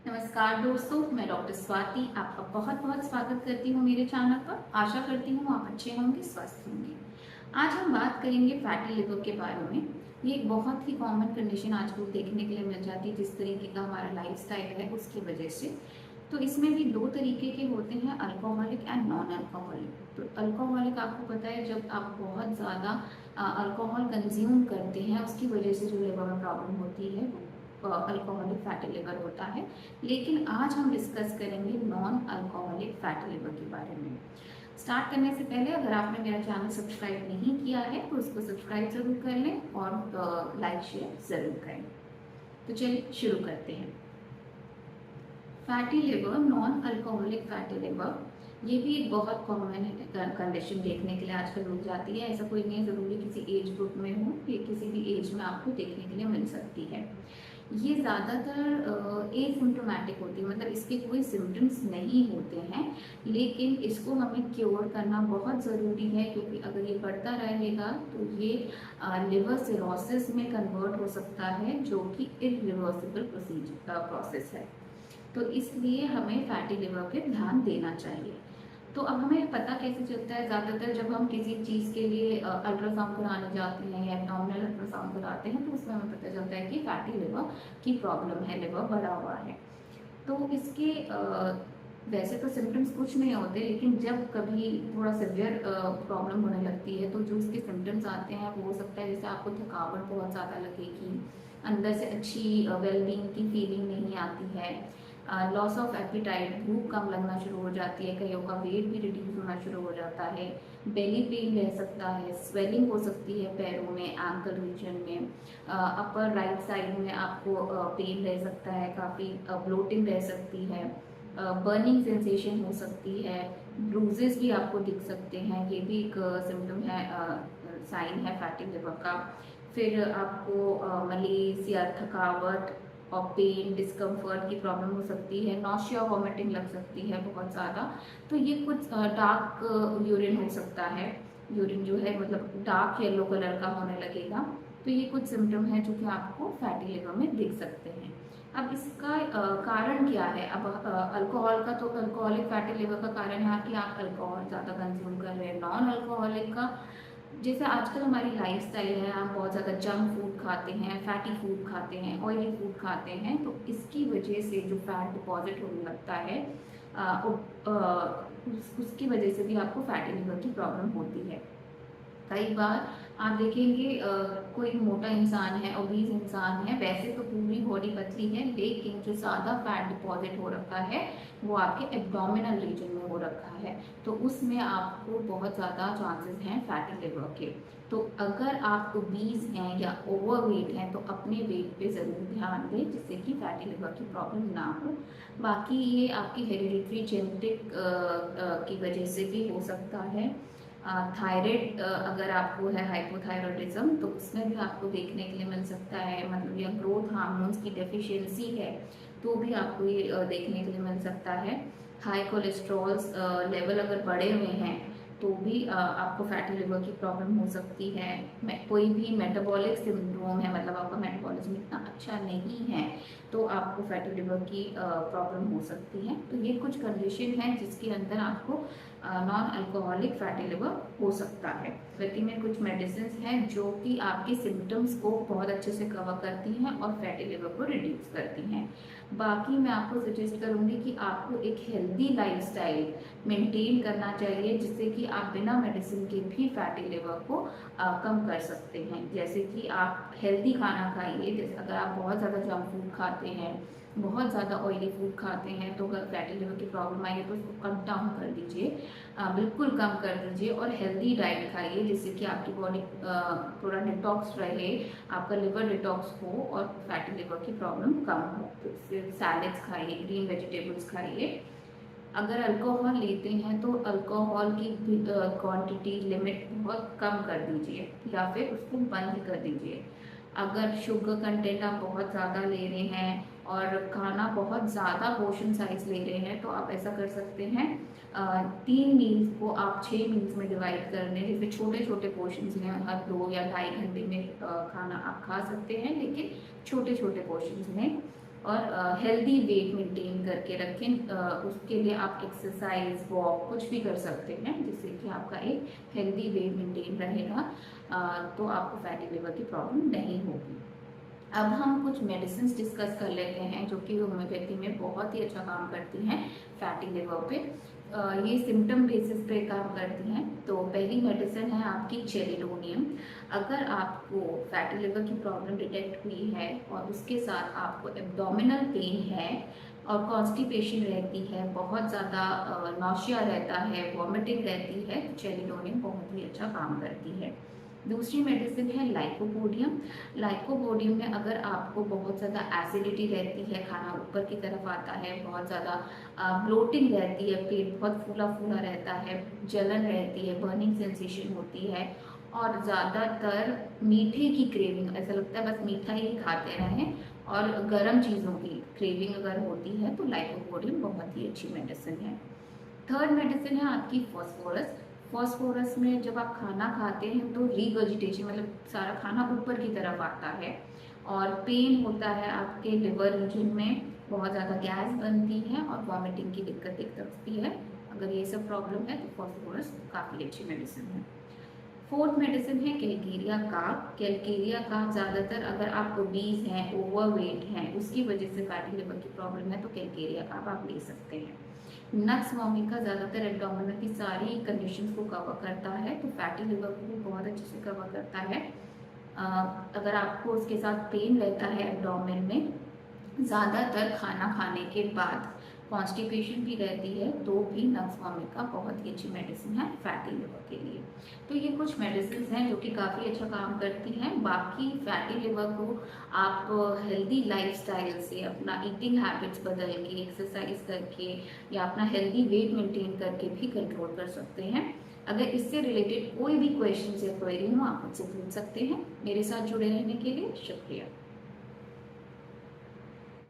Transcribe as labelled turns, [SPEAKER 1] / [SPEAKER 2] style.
[SPEAKER 1] नमस्कार दोस्तों, मैं डॉक्टर स्वाति आपका बहुत बहुत स्वागत करती हूँ मेरे चैनल पर। आशा करती हूँ आप अच्छे होंगे, स्वस्थ होंगे। आज हम बात करेंगे फैटी लिवर के बारे में। ये एक बहुत ही कॉमन कंडीशन आजकल देखने के लिए मिल जाती है, जिस तरीके का हमारा लाइफस्टाइल है उसकी वजह से। तो इसमें भी दो तरीके के होते हैं, अल्कोहलिक एंड नॉन अल्कोहलिक। तो अल्कोहलिक आपको पता है, जब आप बहुत ज़्यादा अल्कोहल कंज्यूम करते हैं उसकी वजह से जो लिवर में प्रॉब्लम होती है अल्कोहलिक फैटी लिवर होता है। लेकिन आज हम डिस्कस करेंगे नॉन अल्कोहलिक फैटी लिवर के बारे में। स्टार्ट करने से पहले अगर आपने मेरा चैनल सब्सक्राइब नहीं किया है तो उसको सब्सक्राइब ज़रूर कर लें और लाइक शेयर ज़रूर करें। तो चलिए शुरू करते हैं। Fatty liver, non alcoholic fatty liver, ये भी एक बहुत कॉमन कंडीशन देखने के लिए आजकल मिल जाती है। ऐसा कोई नहीं ज़रूरी किसी एज ग्रुप में हो, ये किसी भी एज में आपको देखने के लिए मिल सकती है। ये ज़्यादातर एसिम्प्टोमेटिक होती है, मतलब इसके कोई सिम्टम्स नहीं होते हैं, लेकिन इसको हमें क्योर करना बहुत ज़रूरी है, क्योंकि अगर ये बढ़ता रहेगा तो ये लिवर सिरोसिस में कन्वर्ट हो सकता है, जो कि इरिवर्सिबल प्रोसेस है। तो इसलिए हमें फैटी लिवर पे ध्यान देना चाहिए। तो अब हमें पता कैसे चलता है? ज़्यादातर जब हम किसी चीज़ के लिए अल्ट्रासाउंड कराने जाते हैं या एब्डोमिनल अल्ट्रासाउंड कराते हैं तो उसमें हमें पता चलता है कि फैटी लिवर की प्रॉब्लम है, लिवर बढ़ा हुआ है। तो इसके वैसे तो सिम्टम्स कुछ नहीं होते, लेकिन जब कभी थोड़ा सिवियर प्रॉब्लम होने लगती है तो जो इसके सिम्टम्स आते हैं वो हो सकता है, जैसे आपको थकावट बहुत ज़्यादा लगेगी, अंदर से अच्छी वेलबींग की फीलिंग नहीं आती है, लॉस ऑफ एपिटाइट, भूख कम लगना शुरू हो जाती है, कईयों का वेट भी रिड्यूस होना शुरू हो जाता है, बेली पेन रह सकता है, स्वेलिंग हो सकती है पैरों में, एंकल रीजन में, अपर राइट साइड में आपको पेन रह सकता है, काफ़ी ब्लोटिंग रह सकती है, बर्निंग सेंसेशन हो सकती है, ब्रूजेस भी आपको दिख सकते हैं, ये भी एक सिम्टम है, साइन है फैटी लिवर का। फिर आपको मलेज या थकावट और पेन, डिस्कम्फर्ट की प्रॉब्लम हो सकती है, नॉशिया, वॉमिटिंग लग सकती है बहुत ज़्यादा। तो ये कुछ डार्क यूरिन हो सकता है, यूरिन जो है मतलब डार्क येलो कलर का होने लगेगा। तो ये कुछ सिम्टम हैं जो कि आपको फैटी लिवर में दिख सकते हैं। अब इसका कारण क्या है? अब अल्कोहल का, तो अल्कोहलिक फैटी लिवर का कारण है कि आप अल्कोहल ज़्यादा कंज्यूम कर रहे हैं। नॉन अल्कोहलिक का, जैसे आजकल हमारी लाइफस्टाइल है, हम बहुत ज़्यादा जंक फूड खाते हैं, फैटी फूड खाते हैं, ऑयली फूड खाते हैं, तो इसकी वजह से जो फैट डिपॉजिट होने लगता है उसकी वजह से भी आपको फैटी लिवर की प्रॉब्लम होती है। कई बार आप देखेंगे कोई मोटा इंसान है, ओबीज इंसान है, वैसे तो पूरी बॉडी पतली है, लेकिन जो ज़्यादा फैट डिपॉजिट हो रखा है वो आपके एब्डोमिनल रीजन में हो रखा है, तो उसमें आपको बहुत ज़्यादा चांसेस हैं फैटी लिवर के। तो अगर आप ओबीज हैं या ओवरवेट हैं तो अपने वेट पे ज़रूर ध्यान दें, जिससे कि फैटी लिवर की प्रॉब्लम ना हो। बाकी ये आपकी हेरिडिटरी जेनेटिक की वजह से भी हो सकता है। थायराइड अगर आपको है, हाइपोथायरॉयडिज्म, तो उसमें भी आपको देखने के लिए मिल सकता है, मतलब या ग्रोथ हार्मोन्स की डेफिशिएंसी है तो भी आपको ये देखने के लिए मिल सकता है। हाई कोलेस्ट्रॉल्स लेवल अगर बढ़े हुए हैं तो भी आपको फैटी लिवर की प्रॉब्लम हो सकती है। कोई भी मेटाबॉलिक सिंड्रोम है, मतलब आपका मेटाबॉलिज्म इतना अच्छा नहीं है तो आपको फैटी लिवर की प्रॉब्लम हो सकती है। तो ये कुछ कंडीशन है जिसके अंदर आपको नॉन अल्कोहलिक फैटी लिवर हो सकता है। लेकिन में कुछ मेडिसिन हैं जो कि आपके सिम्टम्स को बहुत अच्छे से कवर करती हैं और फैटी लिवर को रिड्यूस करती हैं। बाकी मैं आपको सजेस्ट करूँगी कि आपको एक हेल्दी लाइफस्टाइल मेंटेन करना चाहिए, जिससे कि आप बिना मेडिसिन के भी फैटी लिवर को कम कर सकते हैं। जैसे कि आप हेल्दी खाना खाइए, जैसे अगर आप बहुत ज़्यादा जंक फूड खाते हैं, बहुत ज़्यादा ऑयली फूड खाते हैं, तो अगर फैटी लिवर की प्रॉब्लम आई है तो उसको कम डाउन कर दीजिए, बिल्कुल कम कर दीजिए और हेल्दी डाइट खाइए, जिससे कि आपकी बॉडी थोड़ा डिटॉक्स रहे, आपका लिवर डिटॉक्स हो और फैटी लिवर की प्रॉब्लम कम हो। तो फिर सैलेड्स खाइए, ग्रीन वेजिटेबल्स खाइए। अगर अल्कोहल लेते हैं तो अल्कोहल की क्वांटिटी लिमिट बहुत कम कर दीजिए या फिर उसको बंद कर दीजिए। अगर शुगर कंटेंट आप बहुत ज़्यादा ले रहे हैं और खाना बहुत ज़्यादा पोर्शन साइज ले रहे हैं तो आप ऐसा कर सकते हैं, 3 मील्स को आप 6 मील्स में डिवाइड कर दें, जिसमें छोटे छोटे पोर्शंस में हर 2 या ढाई घंटे में खाना आप खा सकते हैं, लेकिन छोटे छोटे पोर्शंस में और हेल्दी वेट मेंटेन करके रखें। उसके लिए आप एक्सरसाइज, वॉक कुछ भी कर सकते हैं जिससे कि आपका एक हेल्दी वेट मेंटेन रहेगा, तो आपको फैटी लिवर की प्रॉब्लम नहीं होगी। अब हम कुछ मेडिसिन डिस्कस कर लेते हैं जो कि होम्योपैथी में बहुत ही अच्छा काम करती हैं फैटी लिवर पे। ये सिम्टम बेसिस पे काम करती हैं। तो पहली मेडिसिन है आपकी चेलिडोनियम। अगर आपको फैटी लिवर की प्रॉब्लम डिटेक्ट हुई है और उसके साथ आपको एब्डोमिनल पेन है और कॉन्स्टिपेशन रहती है, बहुत ज़्यादा नौशिया रहता है, वॉमिटिंग रहती है, तो चेलिडोनियम बहुत ही अच्छा काम करती है। दूसरी मेडिसिन है लाइकोपोडियम। लाइकोपोडियम में अगर आपको बहुत ज़्यादा एसिडिटी रहती है, खाना ऊपर की तरफ आता है, बहुत ज़्यादा ब्लोटिंग रहती है, पेट बहुत फूला फूला रहता है, जलन रहती है, बर्निंग सेंसेशन होती है और ज़्यादातर मीठे की क्रेविंग, ऐसा लगता है बस मीठा ही खाते रहें और गर्म चीज़ों की क्रेविंग अगर होती है तो लाइकोपोडियम बहुत ही अच्छी मेडिसिन है। थर्ड मेडिसिन है आपकी फॉस्फोरस। फॉस्फोरस में जब आप खाना खाते हैं तो रीगर्जिटेशन, मतलब सारा खाना ऊपर की तरफ आता है और पेन होता है आपके लिवर रीजन में, बहुत ज़्यादा गैस बनती है और वॉमिटिंग की दिक्कत दिखती है। अगर ये सब प्रॉब्लम है तो फॉस्फोरस काफ़ी अच्छी मेडिसिन है। फोर्थ मेडिसिन है कैलकेरिया कार्प। कैलकेरिया कार्प ज़्यादातर अगर आप ओबीज हैं, ओवरवेट हैं, उसकी वजह से फैटी लिवर की प्रॉब्लम है तो कैलकेरिया कार्प आप ले सकते हैं। नट्स वोमिका ज़्यादातर एब्डोमिनल की सारी कंडीशंस को कवर करता है, तो फैटी लिवर को भी बहुत अच्छे से कवर करता है। अगर आपको उसके साथ पेन रहता है एब्डोमेन में, ज़्यादातर खाना खाने के बाद कॉन्स्टिपेशन भी रहती है, तो भी नक्स वोमिका बहुत ही अच्छी मेडिसिन है फैटी लिवर के लिए। तो ये कुछ मेडिसिन हैं जो कि काफ़ी अच्छा काम करती हैं। बाकी फैटी लिवर को आप हेल्दी लाइफस्टाइल से, अपना ईटिंग हैबिट्स बदल के, एक्सरसाइज करके या अपना हेल्दी वेट मेंटेन करके भी कंट्रोल कर सकते हैं। अगर इससे रिलेटेड कोई भी क्वेश्चन या क्वेरी हो आप मुझसे पूछ सकते हैं। मेरे साथ जुड़े रहने के लिए शुक्रिया।